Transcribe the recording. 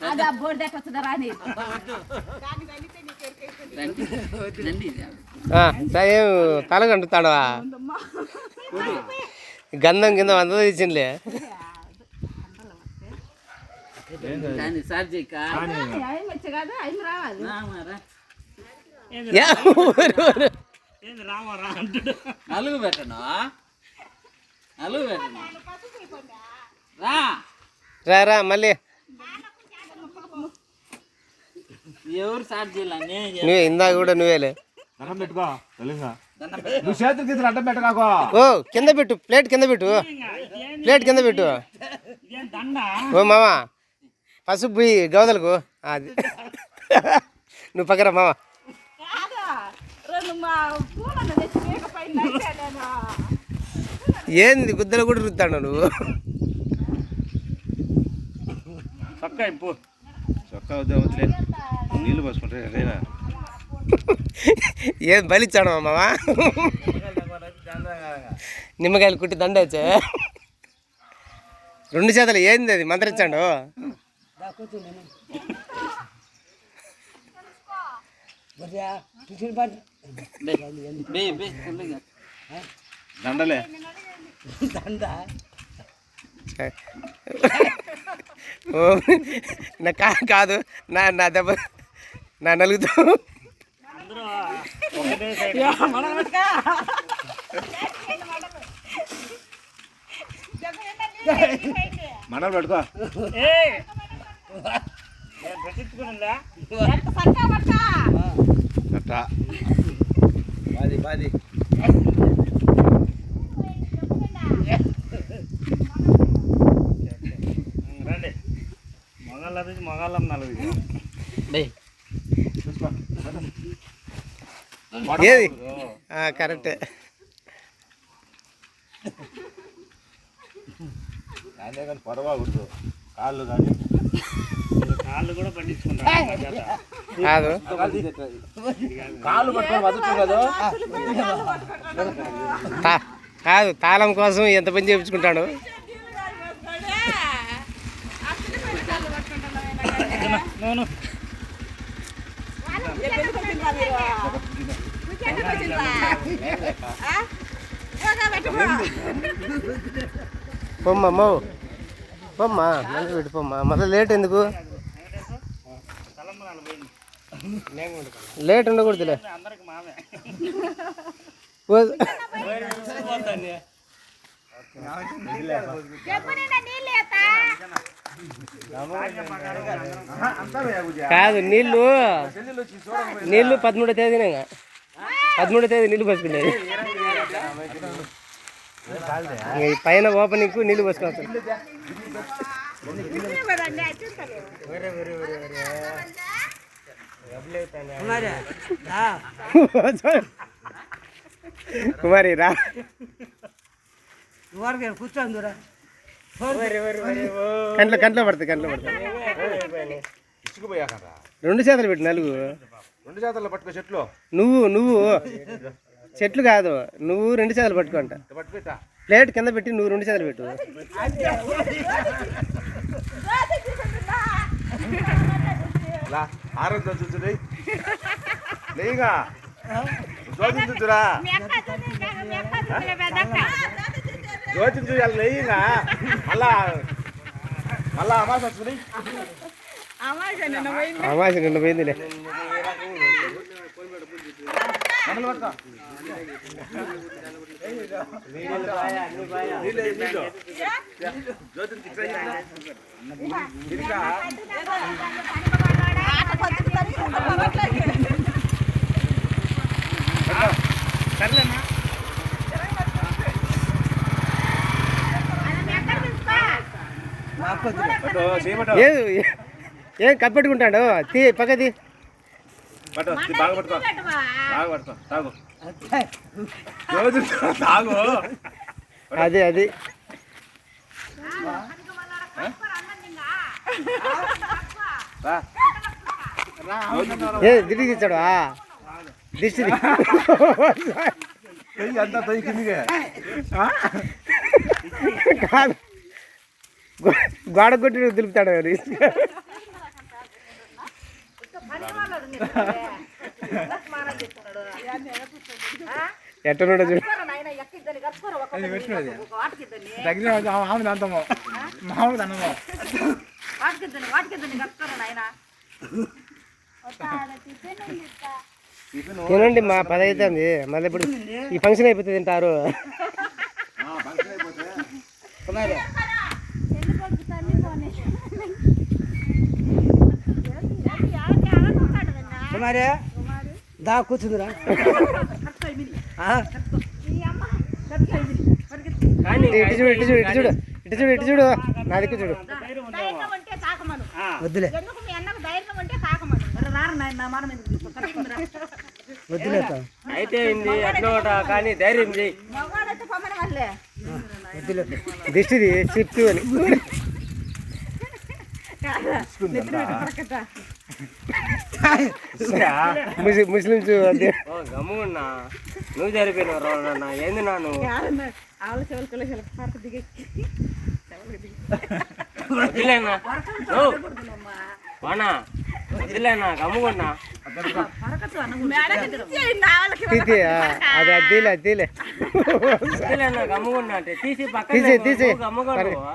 అది ఆ బోర్డు దగ్గర రాని తలగంటుతాడవా గంధం కింద అంతా తెచ్చిందిలే నలుగు పెట్టను నలుగు పెట్టను రా మళ్ళీ ఎవరు సార్ చేయాలి నువ్వే ఇందాక కూడా నువ్వేలే పెట్టుకో నువ్వు చేతులు కింద అడ్డం పెట్టకాకో ఓ కింద పెట్టు ప్లేట్ కింద పెట్టు ఓ మామా పసుపు పోయి గవదలకు అది నువ్వు పక్కరా మామ ఏంది గుద్దలు కూడా రుద్దాడు నువ్వు చొక్కా ఇప్పు చొక్కా వద్దే నీళ్ళు పోసుకుంటే రేనా ఏం బలిచ్చాడు మామా నిమ్మకాయలు కుట్టి దండచ్చే 2 చేతలు ఏంది అది మంత్రించాడు దండలే నా కాదు నా దెబ్బ నా నలుగుతూ మనలు పెట్టుకో బాది రండి మొగాళ్ళం నలుగురు ఏది కరెక్టే కానీ పొరవకూడదు కాళ్ళు కానీ కాళ్ళు కూడా పండించుకుంటారు కాదు కాళ్ళు పట్టుకొని వదులుతుంది కదా కాదు తాళం కోసం ఎంత పని చేయించుకుంటాడు పొమ్మా పొమ్మా మళ్ళీ పెట్టి పొమ్మా మళ్ళీ లేట్ ఎందుకు లేట్ ఉండకూడదులే కాదు నీళ్ళు 13వ తేదీనే 13వ తేదీ నీళ్ళు పోసుకునేది పైన ఓపెనింగ్ నీళ్ళు పోసుకోవచ్చు కుమారి రా కూర్చోందురా కంట్లో పడుతుంది 2 చేతలు పెట్టు నలుగు 2 చేతల్లో పట్టుకో చెట్లు నువ్వు చెట్లు కాదు నువ్వు 2 చేతలు పట్టుకుంటా ప్లేట్ కింద పెట్టి నువ్వు 2 చేతలు పెట్టు ఆరోగ్యం చూచుది లేగా జోచించురా జోచించు లేగా మళ్ళా అమాస వస్తుంది అమాస నిన్న పోయిందిలే ఏం కప్పెట్టుకుంటాడు తీ పక్కది బాగా పట్టుకో తాగు తాగు అది ఏ దిడి తెచ్చాడు దిష్టి అంతా కిందిగా కాదు గోడ కొట్టి దులుపుతాడు మరి ఎట్టనుండో చూడు దగ్గర మామూలు అంతమో మామూలు అన్నమో తినండి మా 10 అవుతుంది మళ్ళీ ఇప్పుడు ఈ ఫంక్షన్ అయిపోతుంది తింటారు కుమారే దా కూర్చుందిరా ఇటు చూడు ఇటు చూడు ఇటు చూడు ఇటు చూడు ఇటు చూడు నా దిక్కు చూడు వద్దులే వద్దులే అయితే కానీ ధైర్యం చేయి వద్దులే దిష్టిది చిప్పు అని ముస్లిమ్స్ గమ్మున్నా నువ్వు జరిపోయినా ఏంది నా నువ్వు వదిలేనా వానా వదిలేనా గమ్ముకున్నా అది అద్దీలే అద్దీలే వదిలేనా గమ్ముకున్నా అంటే తీసి పక్కన తీసి గమ్ముకున్నా